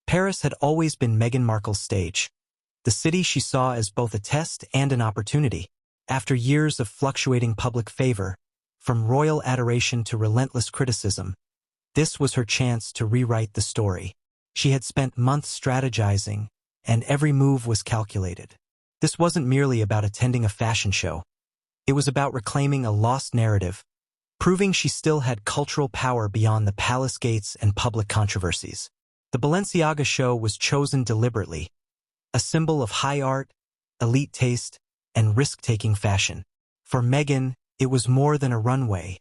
Paris had always been Meghan Markle's stage, the city she saw as both a test and an opportunity. After years of fluctuating public favor, from royal adoration to relentless criticism, this was her chance to rewrite the story. She had spent months strategizing, and every move was calculated. This wasn't merely about attending a fashion show. It was about reclaiming a lost narrative, proving she still had cultural power beyond the palace gates and public controversies. The Balenciaga show was chosen deliberately, a symbol of high art, elite taste, and risk-taking fashion. For Meghan, it was more than a runway.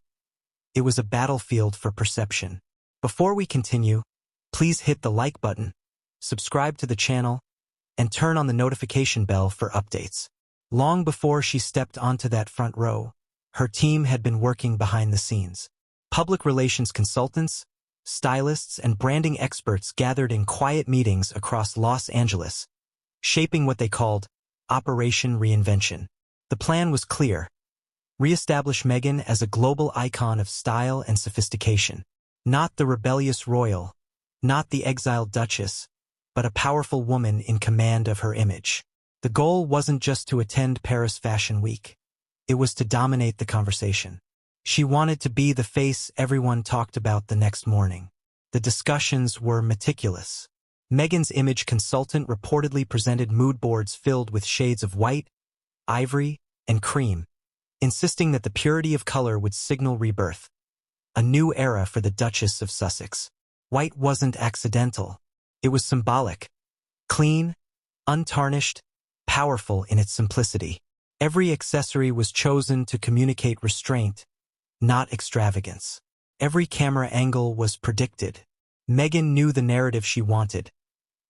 It was a battlefield for perception. Before we continue, please hit the like button, subscribe to the channel, and turn on the notification bell for updates. Long before she stepped onto that front row, her team had been working behind the scenes. Public relations consultants, stylists, and branding experts gathered in quiet meetings across Los Angeles, shaping what they called Operation Reinvention. The plan was clear: re-establish Meghan as a global icon of style and sophistication. Not the rebellious royal, not the exiled duchess, but a powerful woman in command of her image. The goal wasn't just to attend Paris Fashion Week. It was to dominate the conversation. She wanted to be the face everyone talked about the next morning. The discussions were meticulous. Meghan's image consultant reportedly presented mood boards filled with shades of white, ivory, and cream, insisting that the purity of color would signal rebirth, a new era for the Duchess of Sussex. White wasn't accidental. It was symbolic, clean, untarnished, powerful in its simplicity. Every accessory was chosen to communicate restraint, not extravagance. Every camera angle was predicted. Meghan knew the narrative she wanted,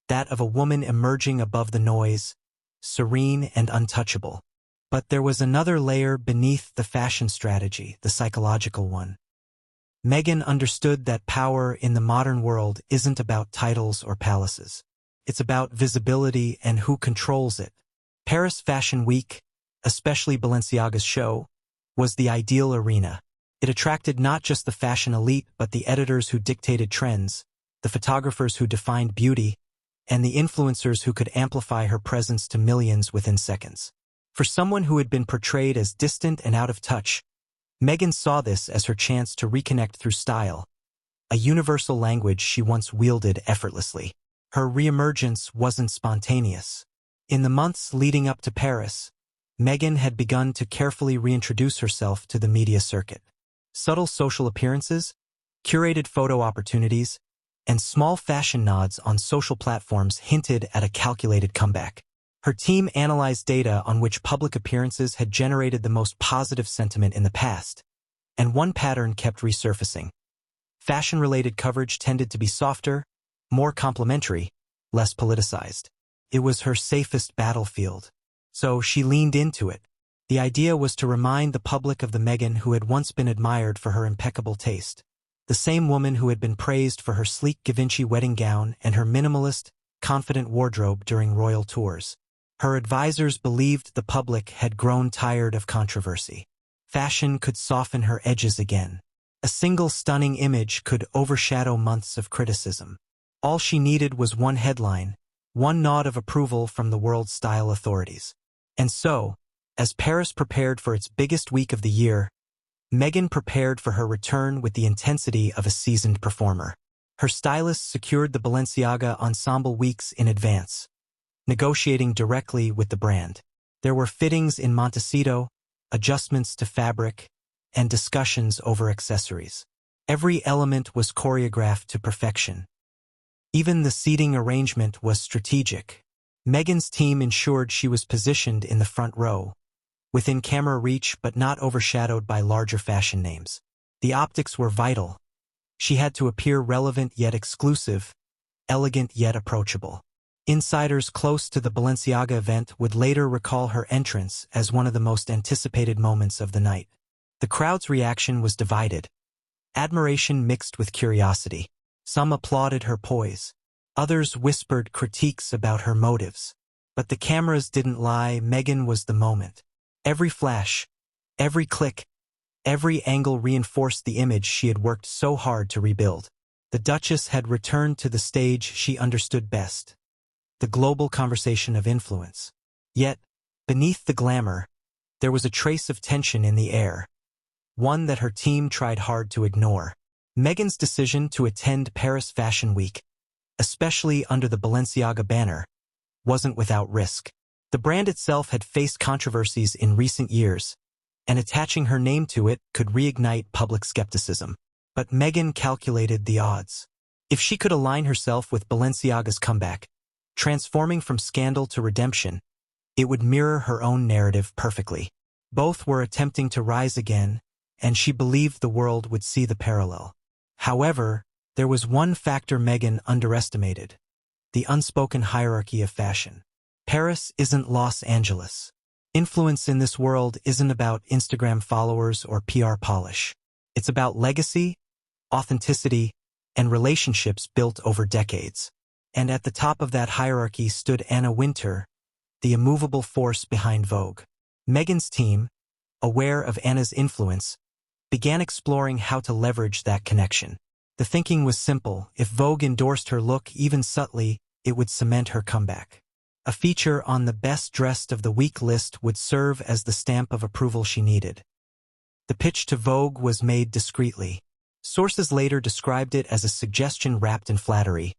that of a woman emerging above the noise, serene and untouchable. But there was another layer beneath the fashion strategy, the psychological one. Meghan understood that power in the modern world isn't about titles or palaces. It's about visibility and who controls it. Paris Fashion Week, especially Balenciaga's show, was the ideal arena. It attracted not just the fashion elite but the editors who dictated trends, the photographers who defined beauty, and the influencers who could amplify her presence to millions within seconds. For someone who had been portrayed as distant and out of touch, Meghan saw this as her chance to reconnect through style, a universal language she once wielded effortlessly. Her reemergence wasn't spontaneous. In the months leading up to Paris, Meghan had begun to carefully reintroduce herself to the media circuit. Subtle social appearances, curated photo opportunities, and small fashion nods on social platforms hinted at a calculated comeback. Her team analyzed data on which public appearances had generated the most positive sentiment in the past, and one pattern kept resurfacing. Fashion-related coverage tended to be softer, more complimentary, less politicized. It was her safest battlefield, so she leaned into it. The idea was to remind the public of the Meghan who had once been admired for her impeccable taste, the same woman who had been praised for her sleek Givenchy wedding gown and her minimalist, confident wardrobe during royal tours. Her advisors believed the public had grown tired of controversy. Fashion could soften her edges again. A single stunning image could overshadow months of criticism. All she needed was one headline, one nod of approval from the world's style authorities. And so, as Paris prepared for its biggest week of the year, Meghan prepared for her return with the intensity of a seasoned performer. Her stylists secured the Balenciaga ensemble weeks in advance, negotiating directly with the brand. There were fittings in Montecito, adjustments to fabric, and discussions over accessories. Every element was choreographed to perfection. Even the seating arrangement was strategic. Meghan's team ensured she was positioned in the front row, within camera reach but not overshadowed by larger fashion names. The optics were vital. She had to appear relevant yet exclusive, elegant yet approachable. Insiders close to the Balenciaga event would later recall her entrance as one of the most anticipated moments of the night. The crowd's reaction was divided. Admiration mixed with curiosity. Some applauded her poise. Others whispered critiques about her motives. But the cameras didn't lie. Meghan was the moment. Every flash, every click, every angle reinforced the image she had worked so hard to rebuild. The Duchess had returned to the stage she understood best, the global conversation of influence. Yet, beneath the glamour, there was a trace of tension in the air, one that her team tried hard to ignore. Meghan's decision to attend Paris Fashion Week, especially under the Balenciaga banner, wasn't without risk. The brand itself had faced controversies in recent years, and attaching her name to it could reignite public skepticism. But Meghan calculated the odds. If she could align herself with Balenciaga's comeback, transforming from scandal to redemption, it would mirror her own narrative perfectly. Both were attempting to rise again, and she believed the world would see the parallel. However, there was one factor Meghan underestimated: the unspoken hierarchy of fashion. Paris isn't Los Angeles. Influence in this world isn't about Instagram followers or PR polish. It's about legacy, authenticity, and relationships built over decades. And at the top of that hierarchy stood Anna Wintour, the immovable force behind Vogue. Meghan's team, aware of Anna's influence, began exploring how to leverage that connection. The thinking was simple: if Vogue endorsed her look even subtly, it would cement her comeback. A feature on the Best Dressed of the Week list would serve as the stamp of approval she needed. The pitch to Vogue was made discreetly. Sources later described it as a suggestion wrapped in flattery,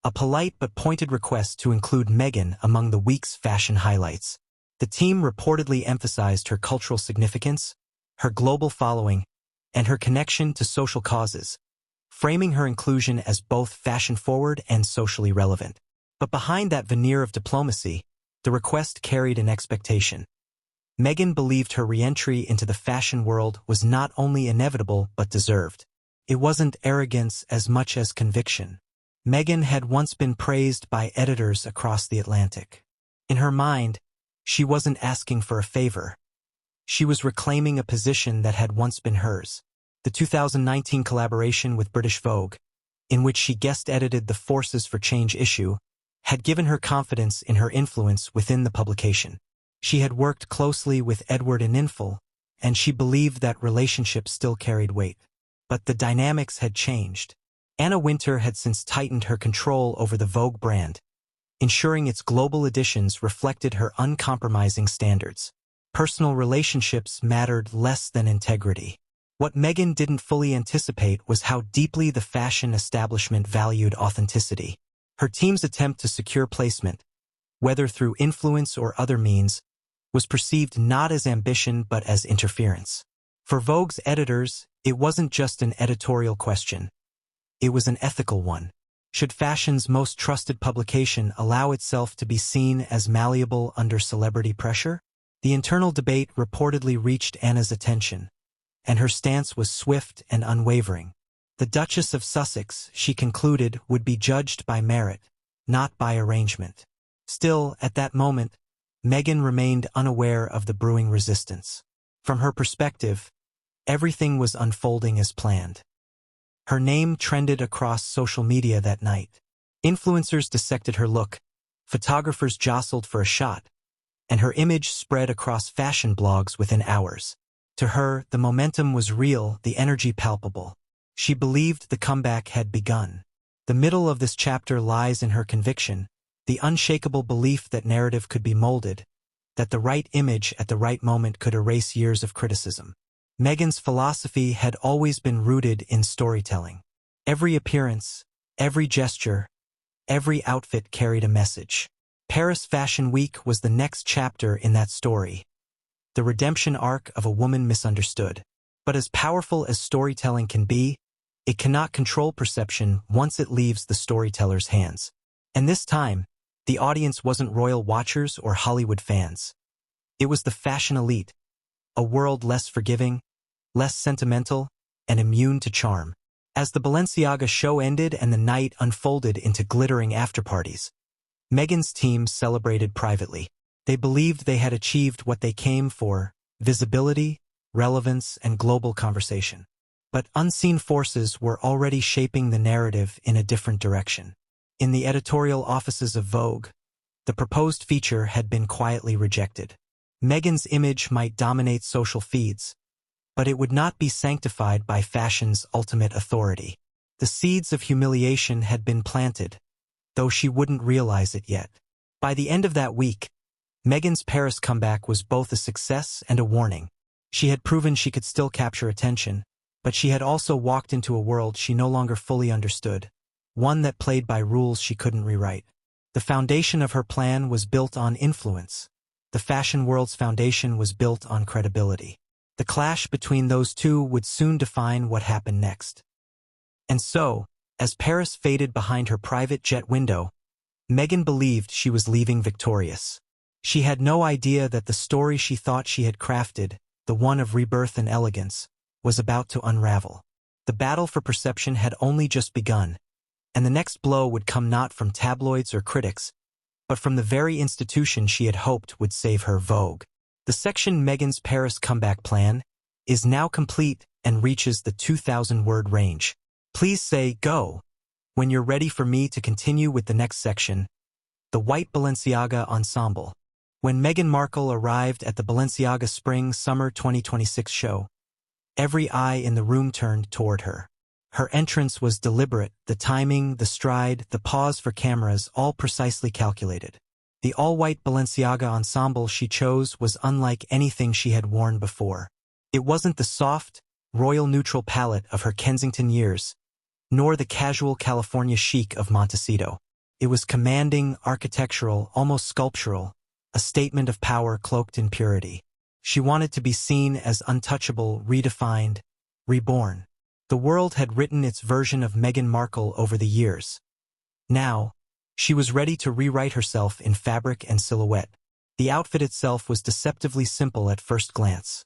a polite but pointed request to include Meghan among the week's fashion highlights. The team reportedly emphasized her cultural significance, her global following, and her connection to social causes, framing her inclusion as both fashion-forward and socially relevant. But behind that veneer of diplomacy, the request carried an expectation. Meghan believed her re-entry into the fashion world was not only inevitable but deserved. It wasn't arrogance as much as conviction. Meghan had once been praised by editors across the Atlantic. In her mind, she wasn't asking for a favor. She was reclaiming a position that had once been hers. The 2019 collaboration with British Vogue, in which she guest-edited the Forces for Change issue, had given her confidence in her influence within the publication. She had worked closely with Edward and Infel, and she believed that relationship still carried weight. But the dynamics had changed. Anna Wintour had since tightened her control over the Vogue brand, ensuring its global editions reflected her uncompromising standards. Personal relationships mattered less than integrity. What Meghan didn't fully anticipate was how deeply the fashion establishment valued authenticity. Her team's attempt to secure placement, whether through influence or other means, was perceived not as ambition but as interference. For Vogue's editors, it wasn't just an editorial question. It was an ethical one. Should fashion's most trusted publication allow itself to be seen as malleable under celebrity pressure? The internal debate reportedly reached Anna's attention, and her stance was swift and unwavering. The Duchess of Sussex, she concluded, would be judged by merit, not by arrangement. Still, at that moment, Meghan remained unaware of the brewing resistance. From her perspective, everything was unfolding as planned. Her name trended across social media that night. Influencers dissected her look, photographers jostled for a shot, and her image spread across fashion blogs within hours. To her, the momentum was real, the energy palpable. She believed the comeback had begun. The middle of this chapter lies in her conviction, the unshakable belief that narrative could be molded, that the right image at the right moment could erase years of criticism. Meghan's philosophy had always been rooted in storytelling. Every appearance, every gesture, every outfit carried a message. Paris Fashion Week was the next chapter in that story, the redemption arc of a woman misunderstood. But as powerful as storytelling can be, it cannot control perception once it leaves the storyteller's hands. And this time, the audience wasn't royal watchers or Hollywood fans. It was the fashion elite, a world less forgiving, less sentimental, and immune to charm. As the Balenciaga show ended and the night unfolded into glittering afterparties, Meghan's team celebrated privately. They believed they had achieved what they came for: visibility, relevance, and global conversation. But unseen forces were already shaping the narrative in a different direction. In the editorial offices of Vogue, the proposed feature had been quietly rejected. Meghan's image might dominate social feeds, but it would not be sanctified by fashion's ultimate authority. The seeds of humiliation had been planted, though she wouldn't realize it yet. By the end of that week, Meghan's Paris comeback was both a success and a warning. She had proven she could still capture attention, but she had also walked into a world she no longer fully understood, one that played by rules she couldn't rewrite. The foundation of her plan was built on influence. The fashion world's foundation was built on credibility. The clash between those two would soon define what happened next. And so, as Paris faded behind her private jet window, Meghan believed she was leaving victorious. She had no idea that the story she thought she had crafted, the one of rebirth and elegance, was about to unravel. The battle for perception had only just begun, and the next blow would come not from tabloids or critics, but from the very institution she had hoped would save her, Vogue. The section Meghan's Paris comeback plan is now complete and reaches the 2,000-word range. Please say go when you're ready for me to continue with the next section, the White Balenciaga Ensemble. When Meghan Markle arrived at the Balenciaga Spring-Summer 2026 show, every eye in the room turned toward her. Her entrance was deliberate, the timing, the stride, the pause for cameras, all precisely calculated. The all-white Balenciaga ensemble she chose was unlike anything she had worn before. It wasn't the soft, royal neutral palette of her Kensington years, nor the casual California chic of Montecito. It was commanding, architectural, almost sculptural, a statement of power cloaked in purity. She wanted to be seen as untouchable, redefined, reborn. The world had written its version of Meghan Markle over the years. Now, she was ready to rewrite herself in fabric and silhouette. The outfit itself was deceptively simple at first glance.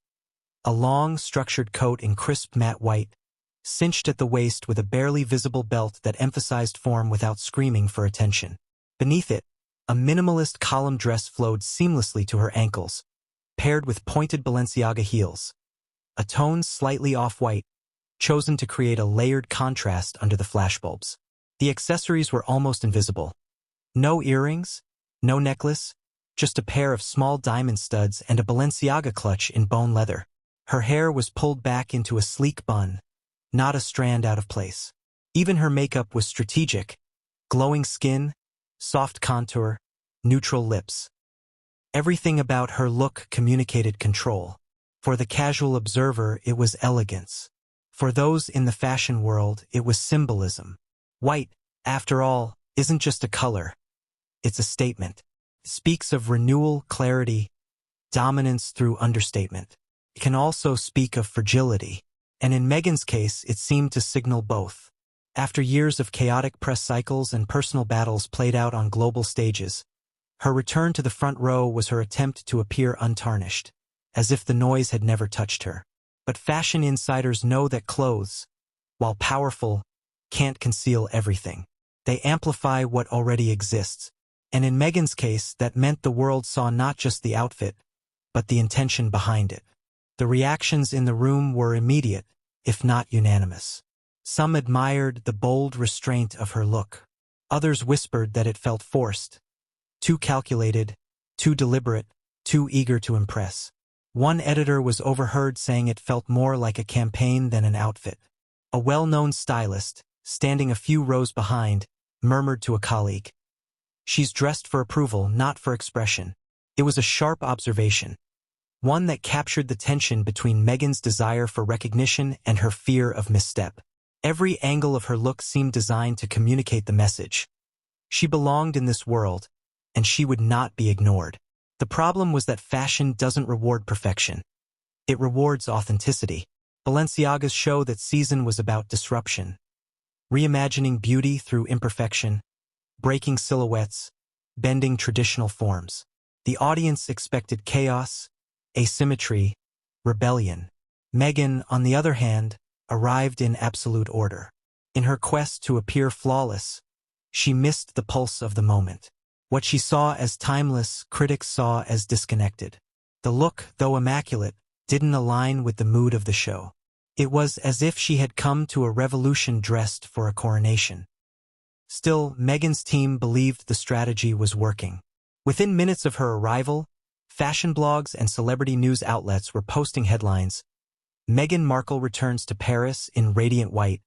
A long, structured coat in crisp matte white, cinched at the waist with a barely visible belt that emphasized form without screaming for attention. Beneath it, a minimalist column dress flowed seamlessly to her ankles, paired with pointed Balenciaga heels. A tone slightly off-white, chosen to create a layered contrast under the flashbulbs. The accessories were almost invisible. No earrings, no necklace, just a pair of small diamond studs and a Balenciaga clutch in bone leather. Her hair was pulled back into a sleek bun, not a strand out of place. Even her makeup was strategic: glowing skin, soft contour, neutral lips. Everything about her look communicated control. For the casual observer, it was elegance. For those in the fashion world, it was symbolism. White, after all, isn't just a color. It's a statement. It speaks of renewal, clarity, dominance through understatement. It can also speak of fragility. And in Meghan's case, it seemed to signal both. After years of chaotic press cycles and personal battles played out on global stages, her return to the front row was her attempt to appear untarnished, as if the noise had never touched her. But fashion insiders know that clothes, while powerful, can't conceal everything. They amplify what already exists. And in Meghan's case, that meant the world saw not just the outfit, but the intention behind it. The reactions in the room were immediate, if not unanimous. Some admired the bold restraint of her look. Others whispered that it felt forced, too calculated, too deliberate, too eager to impress. One editor was overheard saying it felt more like a campaign than an outfit. A well-known stylist, standing a few rows behind, murmured to a colleague, "She's dressed for approval, not for expression." It was a sharp observation, one that captured the tension between Meghan's desire for recognition and her fear of misstep. Every angle of her look seemed designed to communicate the message. She belonged in this world, and she would not be ignored. The problem was that fashion doesn't reward perfection. It rewards authenticity. Balenciaga's show that season was about disruption, reimagining beauty through imperfection, breaking silhouettes, bending traditional forms. The audience expected chaos, asymmetry, rebellion. Meghan, on the other hand, arrived in absolute order. In her quest to appear flawless, she missed the pulse of the moment. What she saw as timeless, critics saw as disconnected. The look, though immaculate, didn't align with the mood of the show. It was as if she had come to a revolution dressed for a coronation. Still, Meghan's team believed the strategy was working. Within minutes of her arrival, fashion blogs and celebrity news outlets were posting headlines: "Meghan Markle returns to Paris in radiant white,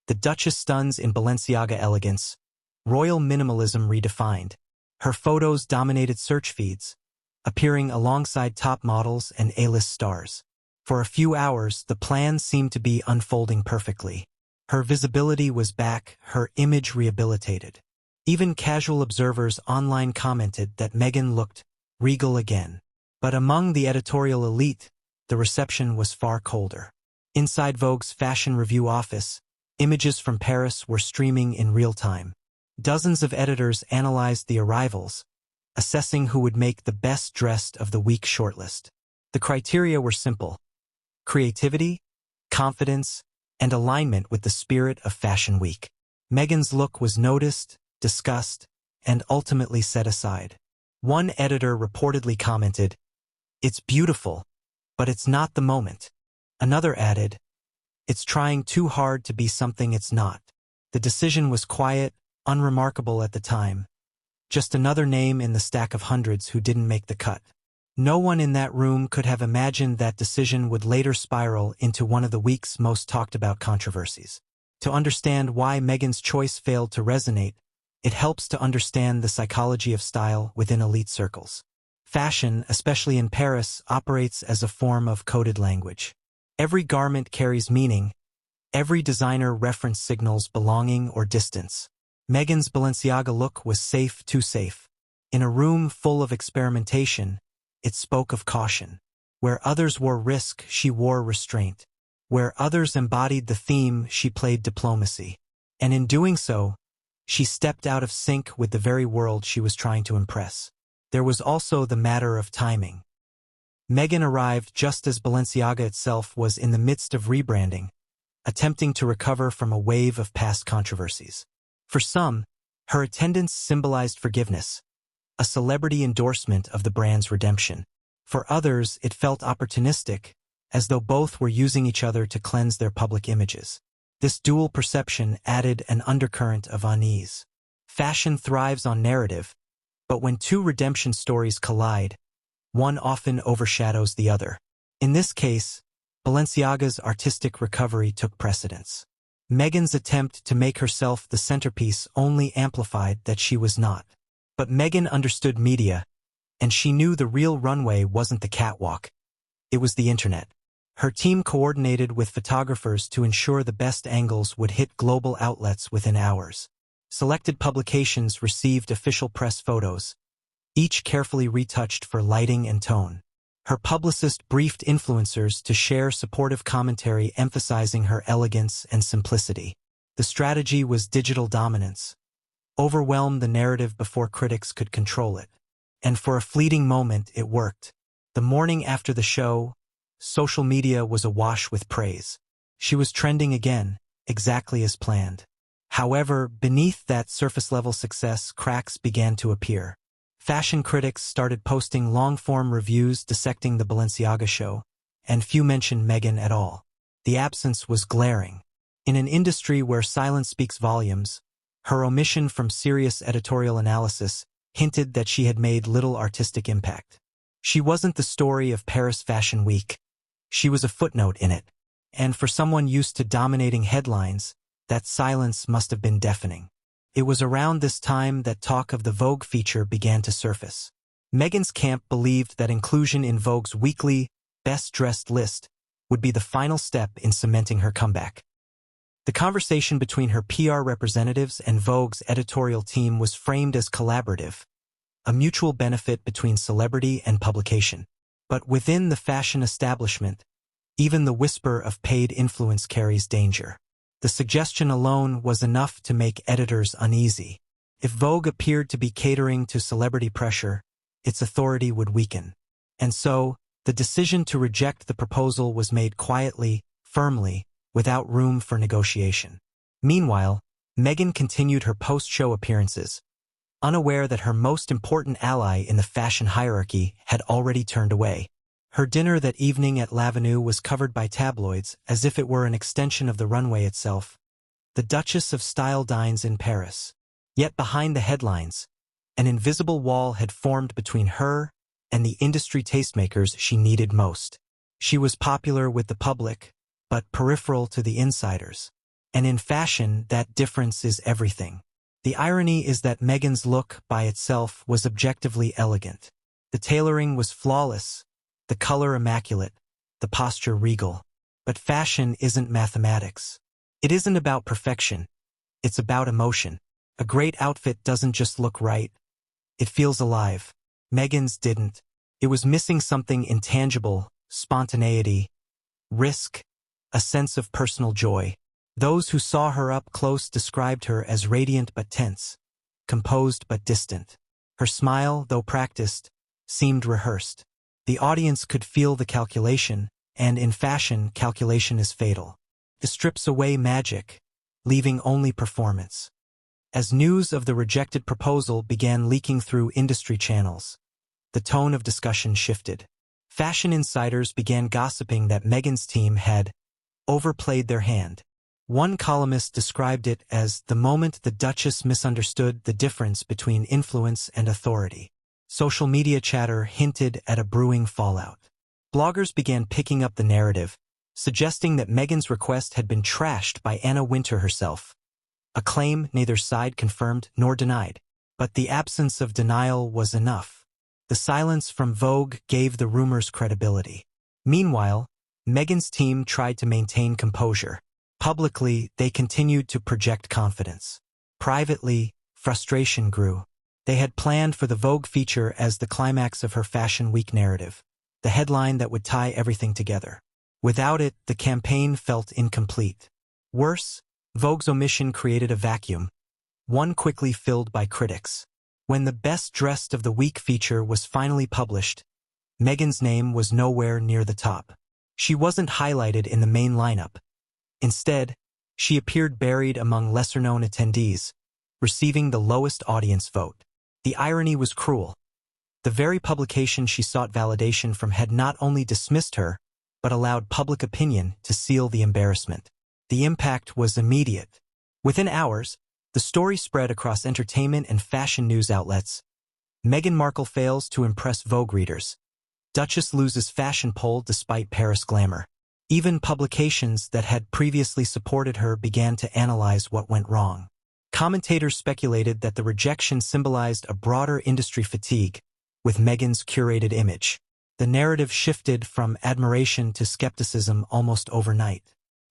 The Duchess stuns in Balenciaga elegance, royal minimalism redefined. Her photos dominated search feeds, appearing alongside top models and A-list stars. For a few hours, the plan seemed to be unfolding perfectly. Her visibility was back, her image rehabilitated. Even casual observers online commented that Meghan looked regal again. But among the editorial elite, the reception was far colder. Inside Vogue's fashion review office, images from Paris were streaming in real time. Dozens of editors analyzed the arrivals, assessing who would make the best dressed of the week shortlist. The criteria were simple: creativity, confidence, and alignment with the spirit of Fashion Week. Meghan's look was noticed, discussed, and ultimately set aside. One editor reportedly commented, "It's beautiful, but it's not the moment." Another added, "It's trying too hard to be something it's not." The decision was quiet, unremarkable at the time. Just another name in the stack of hundreds who didn't make the cut. No one in that room could have imagined that decision would later spiral into one of the week's most talked about controversies. To understand why Meghan's choice failed to resonate, it helps to understand the psychology of style within elite circles. Fashion, especially in Paris, operates as a form of coded language. Every garment carries meaning. Every designer reference signals belonging or distance. Meghan's Balenciaga look was safe, too safe. In a room full of experimentation, it spoke of caution. Where others wore risk, she wore restraint. Where others embodied the theme, she played diplomacy. And in doing so, she stepped out of sync with the very world she was trying to impress. There was also the matter of timing. Meghan arrived just as Balenciaga itself was in the midst of rebranding, attempting to recover from a wave of past controversies. For some, her attendance symbolized forgiveness, a celebrity endorsement of the brand's redemption. For others, it felt opportunistic, as though both were using each other to cleanse their public images. This dual perception added an undercurrent of unease. Fashion thrives on narrative, but when two redemption stories collide, one often overshadows the other. In this case, Balenciaga's artistic recovery took precedence. Meghan's attempt to make herself the centerpiece only amplified that she was not. But Meghan understood media, and she knew the real runway wasn't the catwalk. It was the internet. Her team coordinated with photographers to ensure the best angles would hit global outlets within hours. Selected publications received official press photos, each carefully retouched for lighting and tone. Her publicist briefed influencers to share supportive commentary emphasizing her elegance and simplicity. The strategy was digital dominance. Overwhelm the narrative before critics could control it. And for a fleeting moment, it worked. The morning after the show, social media was awash with praise. She was trending again, exactly as planned. However, beneath that surface-level success, cracks began to appear. Fashion critics started posting long-form reviews dissecting the Balenciaga show, and few mentioned Meghan at all. The absence was glaring. In an industry where silence speaks volumes, her omission from serious editorial analysis hinted that she had made little artistic impact. She wasn't the story of Paris Fashion Week. She was a footnote in it. And for someone used to dominating headlines, that silence must have been deafening. It was around this time that talk of the Vogue feature began to surface. Meghan's camp believed that inclusion in Vogue's weekly best-dressed list would be the final step in cementing her comeback. The conversation between her PR representatives and Vogue's editorial team was framed as collaborative, a mutual benefit between celebrity and publication. But within the fashion establishment, even the whisper of paid influence carries danger. The suggestion alone was enough to make editors uneasy. If Vogue appeared to be catering to celebrity pressure, its authority would weaken. And so, the decision to reject the proposal was made quietly, firmly, without room for negotiation. Meanwhile, Meghan continued her post-show appearances, unaware that her most important ally in the fashion hierarchy had already turned away. Her dinner that evening at L'Avenue was covered by tabloids as if it were an extension of the runway itself. The Duchess of Style dines in Paris. Yet behind the headlines, an invisible wall had formed between her and the industry tastemakers she needed most. She was popular with the public, but peripheral to the insiders. And in fashion, that difference is everything. The irony is that Meghan's look by itself was objectively elegant. The tailoring was flawless, the color immaculate, the posture regal. But fashion isn't mathematics. It isn't about perfection. It's about emotion. A great outfit doesn't just look right. It feels alive. Meghan's didn't. It was missing something intangible, spontaneity, risk, a sense of personal joy. Those who saw her up close described her as radiant but tense, composed but distant. Her smile, though practiced, seemed rehearsed. The audience could feel the calculation, and in fashion, calculation is fatal. It strips away magic, leaving only performance. As news of the rejected proposal began leaking through industry channels, the tone of discussion shifted. Fashion insiders began gossiping that Meghan's team had overplayed their hand. One columnist described it as the moment the Duchess misunderstood the difference between influence and authority. Social media chatter hinted at a brewing fallout. Bloggers began picking up the narrative, suggesting that Meghan's request had been trashed by Anna Wintour herself. A claim neither side confirmed nor denied. But the absence of denial was enough. The silence from Vogue gave the rumors credibility. Meanwhile, Meghan's team tried to maintain composure. Publicly, they continued to project confidence. Privately, frustration grew. They had planned for the Vogue feature as the climax of her Fashion Week narrative, the headline that would tie everything together. Without it, the campaign felt incomplete. Worse, Vogue's omission created a vacuum, one quickly filled by critics. When the Best Dressed of the Week feature was finally published, Meghan's name was nowhere near the top. She wasn't highlighted in the main lineup. Instead, she appeared buried among lesser-known attendees, receiving the lowest audience vote. The irony was cruel. The very publication she sought validation from had not only dismissed her, but allowed public opinion to seal the embarrassment. The impact was immediate. Within hours, the story spread across entertainment and fashion news outlets. Meghan Markle fails to impress Vogue readers. Duchess loses fashion poll despite Paris glamour. Even publications that had previously supported her began to analyze what went wrong. Commentators speculated that the rejection symbolized a broader industry fatigue with Meghan's curated image. The narrative shifted from admiration to skepticism almost overnight.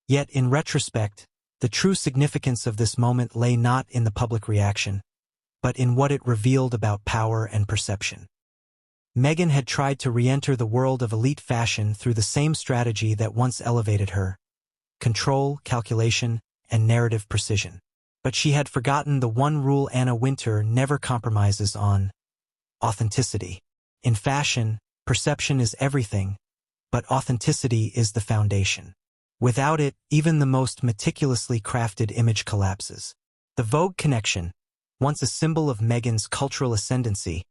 Yet, in retrospect, the true significance of this moment lay not in the public reaction, but in what it revealed about power and perception. Meghan had tried to re-enter the world of elite fashion through the same strategy that once elevated her: control, calculation, and narrative precision. But she had forgotten the one rule Anna Wintour never compromises on: authenticity. In fashion, perception is everything, but authenticity is the foundation. Without it, even the most meticulously crafted image collapses. The Vogue connection, once a symbol of Meghan's cultural ascendancy,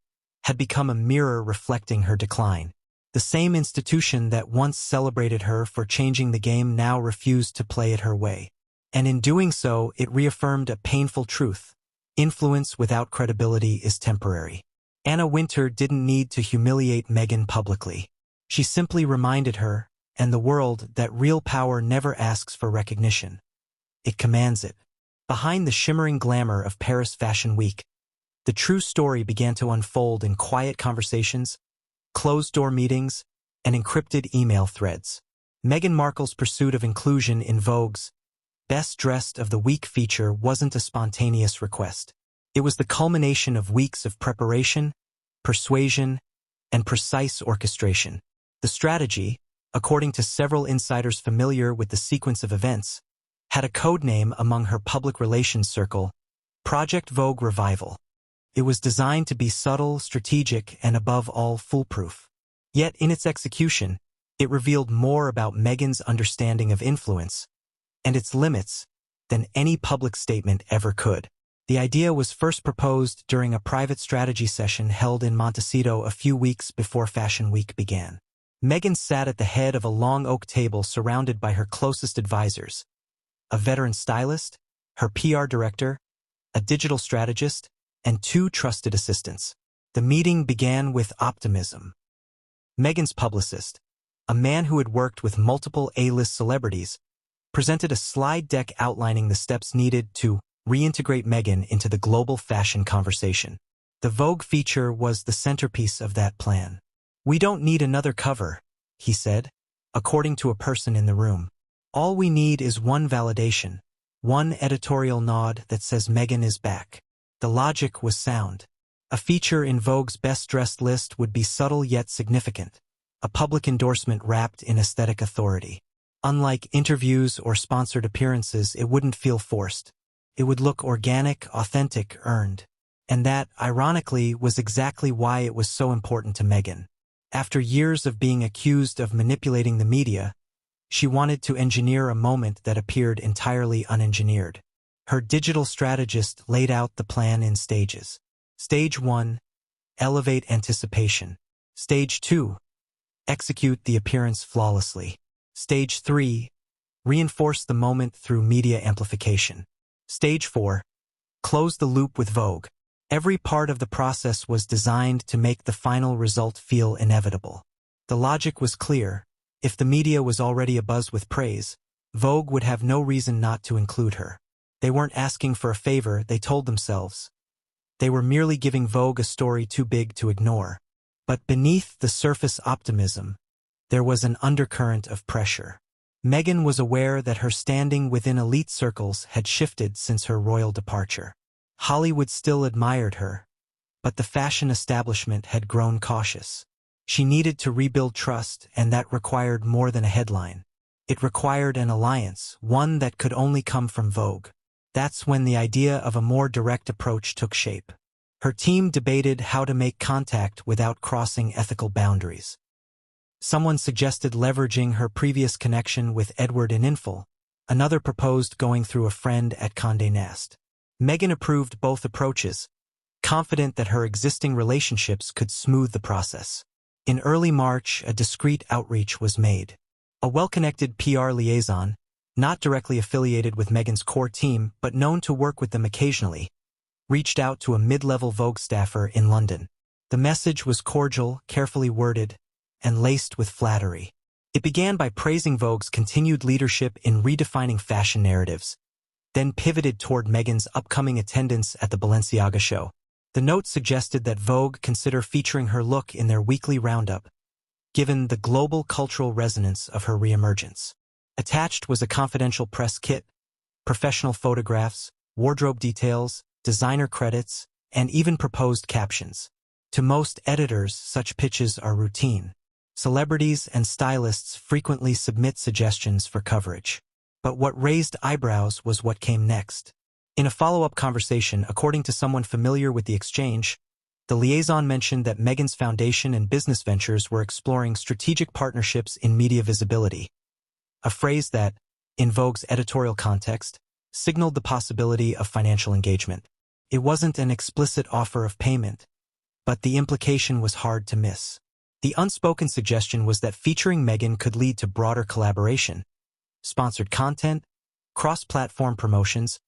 had become a mirror reflecting her decline. The same institution that once celebrated her for changing the game now refused to play it her way. And in doing so, it reaffirmed a painful truth: influence without credibility is temporary. Anna Wintour didn't need to humiliate Meghan publicly. She simply reminded her, and the world, that real power never asks for recognition. It commands it. Behind the shimmering glamour of Paris Fashion Week, the true story began to unfold in quiet conversations, closed-door meetings, and encrypted email threads. Meghan Markle's pursuit of inclusion in Vogue's Best Dressed of the Week feature wasn't a spontaneous request. It was the culmination of weeks of preparation, persuasion, and precise orchestration. The strategy, according to several insiders familiar with the sequence of events, had a code name among her public relations circle: Project Vogue Revival. It was designed to be subtle, strategic, and above all foolproof. Yet in its execution, it revealed more about Meghan's understanding of influence and its limits than any public statement ever could. The idea was first proposed during a private strategy session held in Montecito a few weeks before Fashion Week began. Meghan sat at the head of a long oak table surrounded by her closest advisors: a veteran stylist, her PR director, a digital strategist, and 2 trusted assistants. The meeting began with optimism. Meghan's publicist, a man who had worked with multiple A-list celebrities, presented a slide deck outlining the steps needed to reintegrate Meghan into the global fashion conversation. The Vogue feature was the centerpiece of that plan. "We don't need another cover," he said, according to a person in the room. "All we need is one validation, one editorial nod that says Meghan is back." The logic was sound. A feature in Vogue's best-dressed list would be subtle yet significant, a public endorsement wrapped in aesthetic authority. Unlike interviews or sponsored appearances, it wouldn't feel forced. It would look organic, authentic, earned. And that, ironically, was exactly why it was so important to Meghan. After years of being accused of manipulating the media, she wanted to engineer a moment that appeared entirely unengineered. Her digital strategist laid out the plan in stages. Stage 1, elevate anticipation. Stage 2, execute the appearance flawlessly. Stage 3, reinforce the moment through media amplification. Stage 4, close the loop with Vogue. Every part of the process was designed to make the final result feel inevitable. The logic was clear. If the media was already abuzz with praise, Vogue would have no reason not to include her. They weren't asking for a favor, they told themselves. They were merely giving Vogue a story too big to ignore. But beneath the surface optimism, there was an undercurrent of pressure. Meghan was aware that her standing within elite circles had shifted since her royal departure. Hollywood still admired her, but the fashion establishment had grown cautious. She needed to rebuild trust, and that required more than a headline. It required an alliance, one that could only come from Vogue. That's when the idea of a more direct approach took shape. Her team debated how to make contact without crossing ethical boundaries. Someone suggested leveraging her previous connection with Edward in Infel. Another proposed going through a friend at Condé Nast. Meghan approved both approaches, confident that her existing relationships could smooth the process. In early March, a discreet outreach was made. A well-connected PR liaison, not directly affiliated with Meghan's core team but known to work with them occasionally, reached out to a mid-level Vogue staffer in London. The message was cordial, carefully worded, and laced with flattery. It began by praising Vogue's continued leadership in redefining fashion narratives, then pivoted toward Meghan's upcoming attendance at the Balenciaga show. The note suggested that Vogue consider featuring her look in their weekly roundup, given the global cultural resonance of her reemergence. Attached was a confidential press kit, professional photographs, wardrobe details, designer credits, and even proposed captions. To most editors, such pitches are routine. Celebrities and stylists frequently submit suggestions for coverage. But what raised eyebrows was what came next. In a follow-up conversation, according to someone familiar with the exchange, the liaison mentioned that Meghan's foundation and business ventures were exploring strategic partnerships in media visibility, a phrase that, in Vogue's editorial context, signaled the possibility of financial engagement. It wasn't an explicit offer of payment, but the implication was hard to miss. The unspoken suggestion was that featuring Meghan could lead to broader collaboration, sponsored content, cross-platform promotions,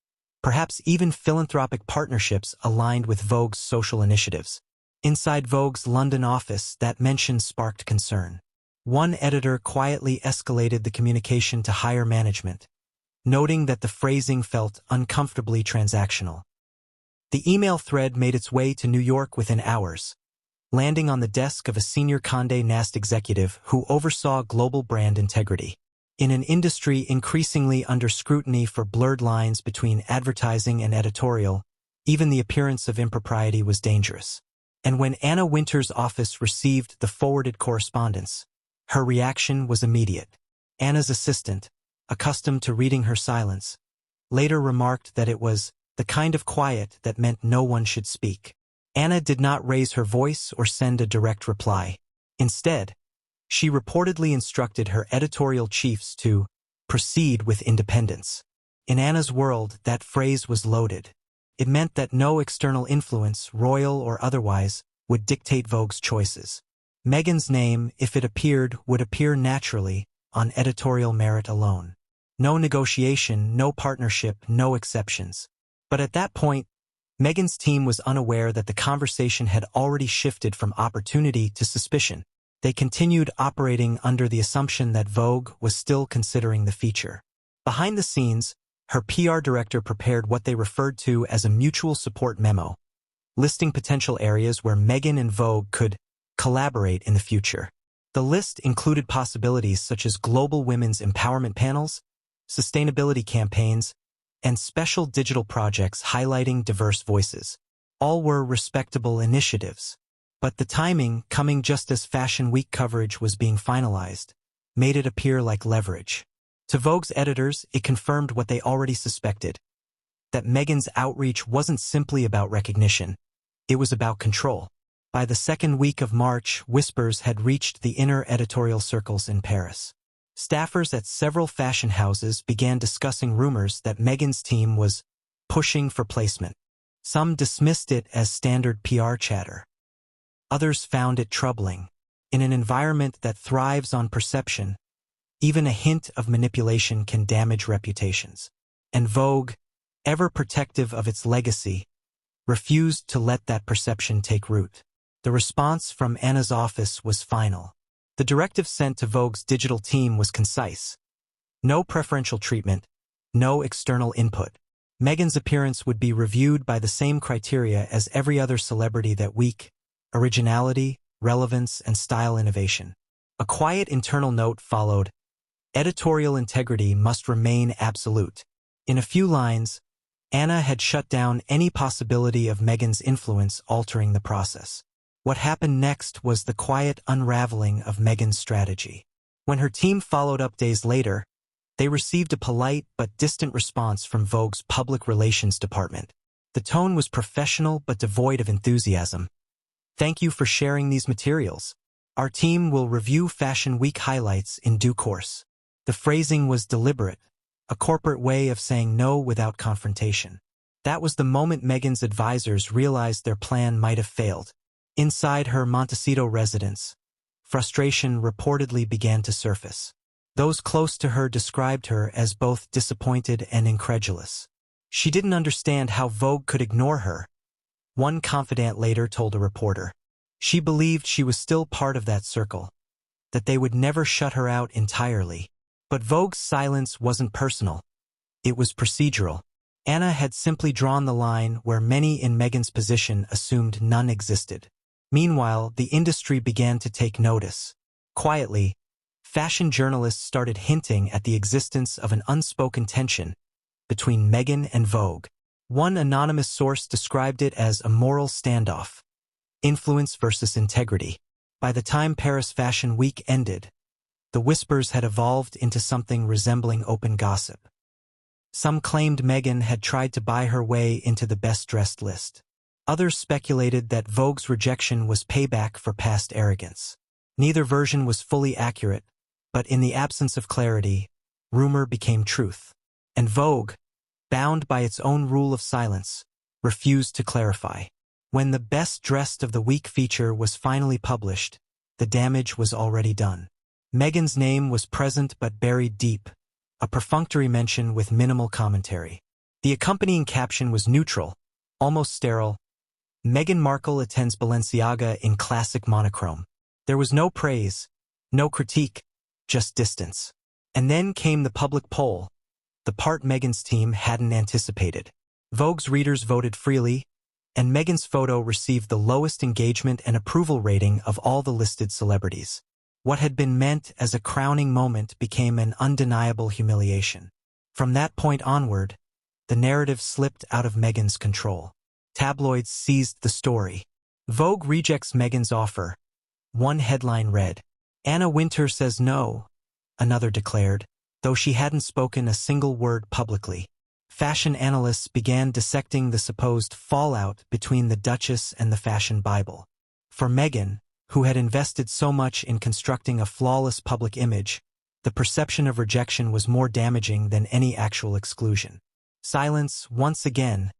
perhaps even philanthropic partnerships aligned with Vogue's social initiatives. Inside Vogue's London office, that mention sparked concern. One editor quietly escalated the communication to higher management, noting that the phrasing felt uncomfortably transactional. The email thread made its way to New York within hours, landing on the desk of a senior Condé Nast executive who oversaw global brand integrity. In an industry increasingly under scrutiny for blurred lines between advertising and editorial, even the appearance of impropriety was dangerous. And when Anna Wintour's office received the forwarded correspondence, her reaction was immediate. Anna's assistant, accustomed to reading her silence, later remarked that it was the kind of quiet that meant no one should speak. Anna did not raise her voice or send a direct reply. Instead, she reportedly instructed her editorial chiefs to proceed with independence. In Anna's world, that phrase was loaded. It meant that no external influence, royal or otherwise, would dictate Vogue's choices. Meghan's name, if it appeared, would appear naturally, on editorial merit alone. No negotiation, no partnership, no exceptions. But at that point, Meghan's team was unaware that the conversation had already shifted from opportunity to suspicion. They continued operating under the assumption that Vogue was still considering the feature. Behind the scenes, her PR director prepared what they referred to as a mutual support memo, listing potential areas where Meghan and Vogue could collaborate in the future. The list included possibilities such as global women's empowerment panels, sustainability campaigns, and special digital projects highlighting diverse voices. All were respectable initiatives. But the timing, coming just as Fashion Week coverage was being finalized, made it appear like leverage. To Vogue's editors, it confirmed what they already suspected, that Meghan's outreach wasn't simply about recognition, it was about control. By the second week of March, whispers had reached the inner editorial circles in Paris. Staffers at several fashion houses began discussing rumors that Meghan's team was pushing for placement. Some dismissed it as standard PR chatter. Others found it troubling. In an environment that thrives on perception, even a hint of manipulation can damage reputations. And Vogue, ever protective of its legacy, refused to let that perception take root. The response from Anna's office was final. The directive sent to Vogue's digital team was concise. No preferential treatment, no external input. Meghan's appearance would be reviewed by the same criteria as every other celebrity that week: originality, relevance, and style innovation. A quiet internal note followed: editorial integrity must remain absolute. In a few lines, Anna had shut down any possibility of Meghan's influence altering the process. What happened next was the quiet unraveling of Meghan's strategy. When her team followed up days later, they received a polite but distant response from Vogue's public relations department. The tone was professional but devoid of enthusiasm. "Thank you for sharing these materials. Our team will review Fashion Week highlights in due course." The phrasing was deliberate, a corporate way of saying no without confrontation. That was the moment Meghan's advisors realized their plan might have failed. Inside her Montecito residence, frustration reportedly began to surface. Those close to her described her as both disappointed and incredulous. She didn't understand how Vogue could ignore her, one confidant later told a reporter. She believed she was still part of that circle, that they would never shut her out entirely. But Vogue's silence wasn't personal. It was procedural. Anna had simply drawn the line where many in Meghan's position assumed none existed. Meanwhile, the industry began to take notice. Quietly, fashion journalists started hinting at the existence of an unspoken tension between Meghan and Vogue. One anonymous source described it as a moral standoff, influence versus integrity. By the time Paris Fashion Week ended, the whispers had evolved into something resembling open gossip. Some claimed Meghan had tried to buy her way into the best-dressed list. Others speculated that Vogue's rejection was payback for past arrogance. Neither version was fully accurate, but in the absence of clarity, rumor became truth. And Vogue, bound by its own rule of silence, refused to clarify. When the Best Dressed of the Week feature was finally published, the damage was already done. Meghan's name was present but buried deep, a perfunctory mention with minimal commentary. The accompanying caption was neutral, almost sterile: Meghan Markle attends Balenciaga in classic monochrome. There was no praise, no critique, just distance. And then came the public poll, the part Meghan's team hadn't anticipated. Vogue's readers voted freely, and Meghan's photo received the lowest engagement and approval rating of all the listed celebrities. What had been meant as a crowning moment became an undeniable humiliation. From that point onward, the narrative slipped out of Meghan's control. Tabloids seized the story. Vogue rejects Meghan's offer. One headline read, "Anna Wintour says no," another declared, though she hadn't spoken a single word publicly. Fashion analysts began dissecting the supposed fallout between the Duchess and the Fashion Bible. For Meghan, who had invested so much in constructing a flawless public image, the perception of rejection was more damaging than any actual exclusion. Silence, once again,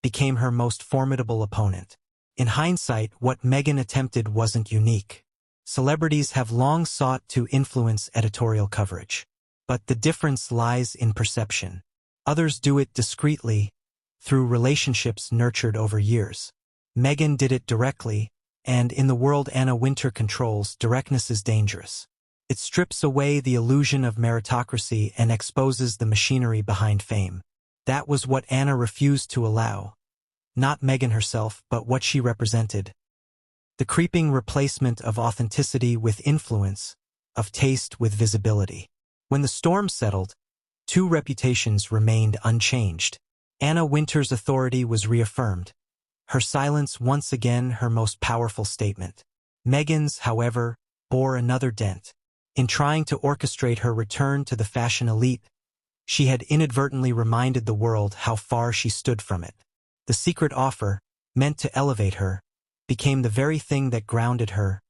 became her most formidable opponent. In hindsight, what Meghan attempted wasn't unique. Celebrities have long sought to influence editorial coverage. But the difference lies in perception. Others do it discreetly, through relationships nurtured over years. Meghan did it directly, and in the world Anna Wintour controls, directness is dangerous. It strips away the illusion of meritocracy and exposes the machinery behind fame. That was what Anna refused to allow. Not Meghan herself, but what she represented. The creeping replacement of authenticity with influence, of taste with visibility. When the storm settled, two reputations remained unchanged. Anna Wintour's authority was reaffirmed. Her silence once again her most powerful statement. Meghan's, however, bore another dent. In trying to orchestrate her return to the fashion elite, she had inadvertently reminded the world how far she stood from it. The secret offer, meant to elevate her, became the very thing that grounded her,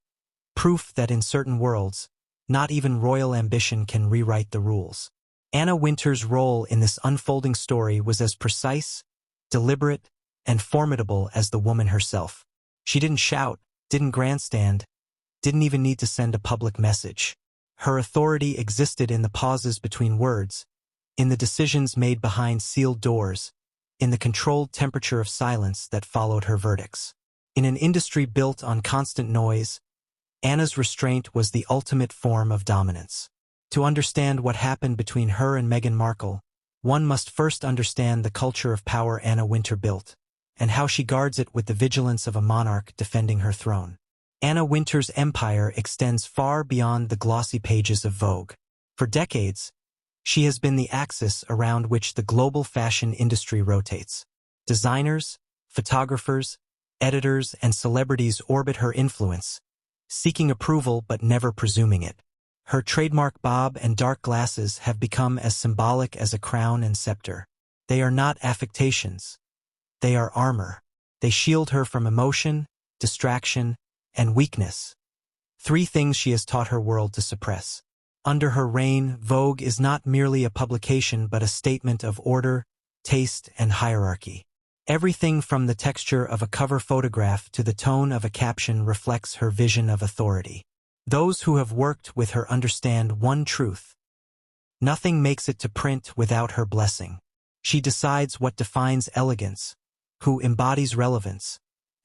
proof that in certain worlds, not even royal ambition can rewrite the rules. Anna Wintour's role in this unfolding story was as precise, deliberate, and formidable as the woman herself. She didn't shout, didn't grandstand, didn't even need to send a public message. Her authority existed in the pauses between words, in the decisions made behind sealed doors, in the controlled temperature of silence that followed her verdicts. In an industry built on constant noise, Anna's restraint was the ultimate form of dominance. To understand what happened between her and Meghan Markle, one must first understand the culture of power Anna Wintour built, and how she guards it with the vigilance of a monarch defending her throne. Anna Wintour's empire extends far beyond the glossy pages of Vogue. For decades, she has been the axis around which the global fashion industry rotates. Designers, photographers, editors, and celebrities orbit her influence, seeking approval but never presuming it. Her trademark bob and dark glasses have become as symbolic as a crown and scepter. They are not affectations. They are armor. They shield her from emotion, distraction, and weakness. Three things she has taught her world to suppress. Under her reign, Vogue is not merely a publication but a statement of order, taste, and hierarchy. Everything from the texture of a cover photograph to the tone of a caption reflects her vision of authority. Those who have worked with her understand one truth. Nothing makes it to print without her blessing. She decides what defines elegance, who embodies relevance,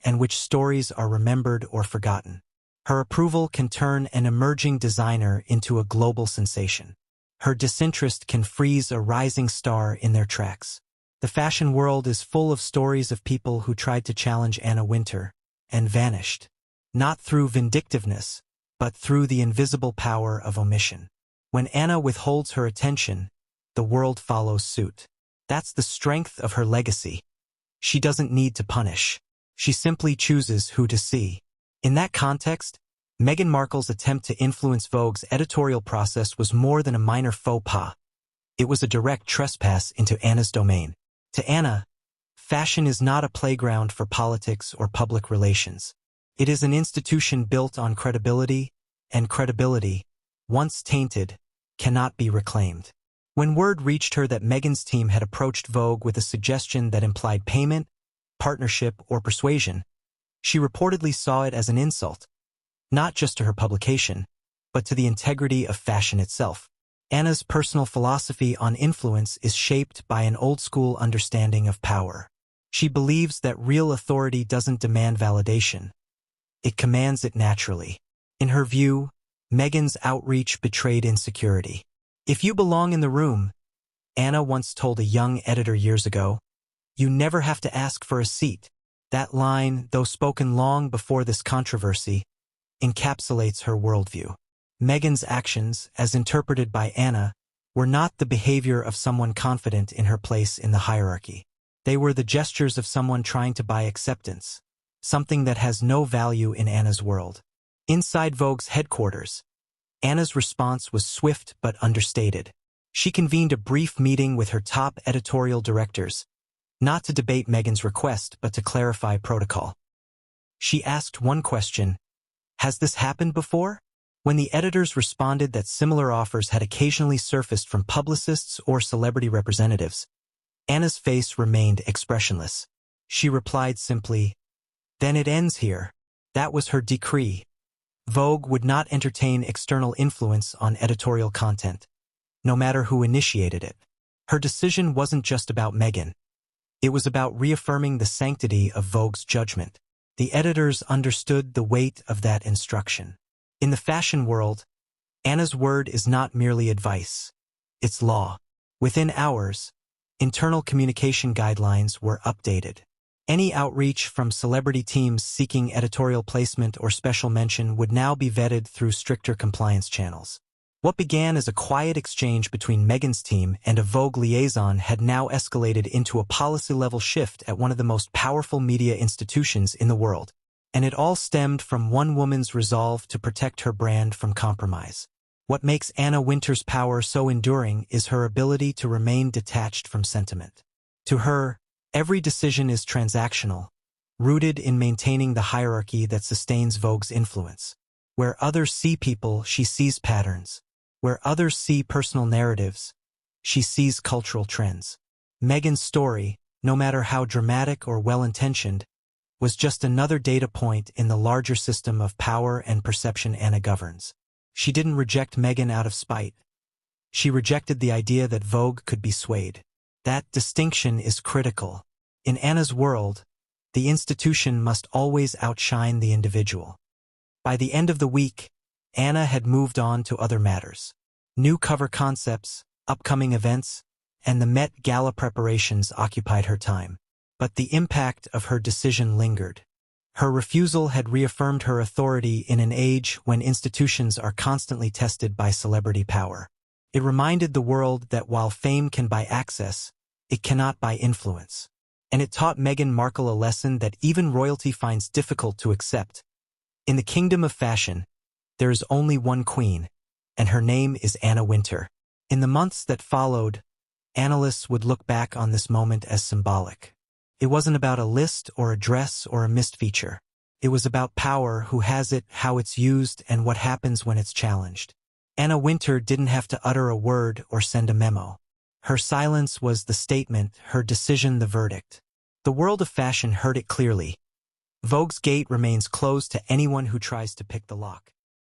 and which stories are remembered or forgotten. Her approval can turn an emerging designer into a global sensation. Her disinterest can freeze a rising star in their tracks. The fashion world is full of stories of people who tried to challenge Anna Wintour and vanished, not through vindictiveness, but through the invisible power of omission. When Anna withholds her attention, the world follows suit. That's the strength of her legacy. She doesn't need to punish. She simply chooses who to see. In that context, Meghan Markle's attempt to influence Vogue's editorial process was more than a minor faux pas. It was a direct trespass into Anna's domain. To Anna, fashion is not a playground for politics or public relations. It is an institution built on credibility, and credibility, once tainted, cannot be reclaimed. When word reached her that Meghan's team had approached Vogue with a suggestion that implied payment, partnership, or persuasion, she reportedly saw it as an insult, not just to her publication, but to the integrity of fashion itself. Anna's personal philosophy on influence is shaped by an old-school understanding of power. She believes that real authority doesn't demand validation. It commands it naturally. In her view, Meghan's outreach betrayed insecurity. "If you belong in the room," Anna once told a young editor years ago, "you never have to ask for a seat." That line, though spoken long before this controversy, encapsulates her worldview. Meghan's actions, as interpreted by Anna, were not the behavior of someone confident in her place in the hierarchy. They were the gestures of someone trying to buy acceptance, something that has no value in Anna's world. Inside Vogue's headquarters, Anna's response was swift but understated. She convened a brief meeting with her top editorial directors, not to debate Meghan's request but to clarify protocol. She asked one question: "Has this happened before?" When the editors responded that similar offers had occasionally surfaced from publicists or celebrity representatives, Anna's face remained expressionless. She replied simply, "Then it ends here." That was her decree. Vogue would not entertain external influence on editorial content, no matter who initiated it. Her decision wasn't just about Meghan. It was about reaffirming the sanctity of Vogue's judgment. The editors understood the weight of that instruction. In the fashion world, Anna's word is not merely advice. It's law. Within hours, internal communication guidelines were updated. Any outreach from celebrity teams seeking editorial placement or special mention would now be vetted through stricter compliance channels. What began as a quiet exchange between Meghan's team and a Vogue liaison had now escalated into a policy-level shift at one of the most powerful media institutions in the world. And it all stemmed from one woman's resolve to protect her brand from compromise. What makes Anna Wintour's power so enduring is her ability to remain detached from sentiment. To her, every decision is transactional, rooted in maintaining the hierarchy that sustains Vogue's influence. Where others see people, she sees patterns. Where others see personal narratives, she sees cultural trends. Meghan's story, no matter how dramatic or well-intentioned, was just another data point in the larger system of power and perception Anna governs. She didn't reject Meghan out of spite. She rejected the idea that Vogue could be swayed. That distinction is critical. In Anna's world, the institution must always outshine the individual. By the end of the week, Anna had moved on to other matters. New cover concepts, upcoming events, and the Met Gala preparations occupied her time. But the impact of her decision lingered. Her refusal had reaffirmed her authority in an age when institutions are constantly tested by celebrity power. It reminded the world that while fame can buy access, it cannot buy influence. And it taught Meghan Markle a lesson that even royalty finds difficult to accept. In the kingdom of fashion, there is only one queen, and her name is Anna Wintour. In the months that followed, analysts would look back on this moment as symbolic. It wasn't about a list or a dress or a missed feature. It was about power, who has it, how it's used, and what happens when it's challenged. Anna Wintour didn't have to utter a word or send a memo. Her silence was the statement, her decision the verdict. The world of fashion heard it clearly. Vogue's gate remains closed to anyone who tries to pick the lock.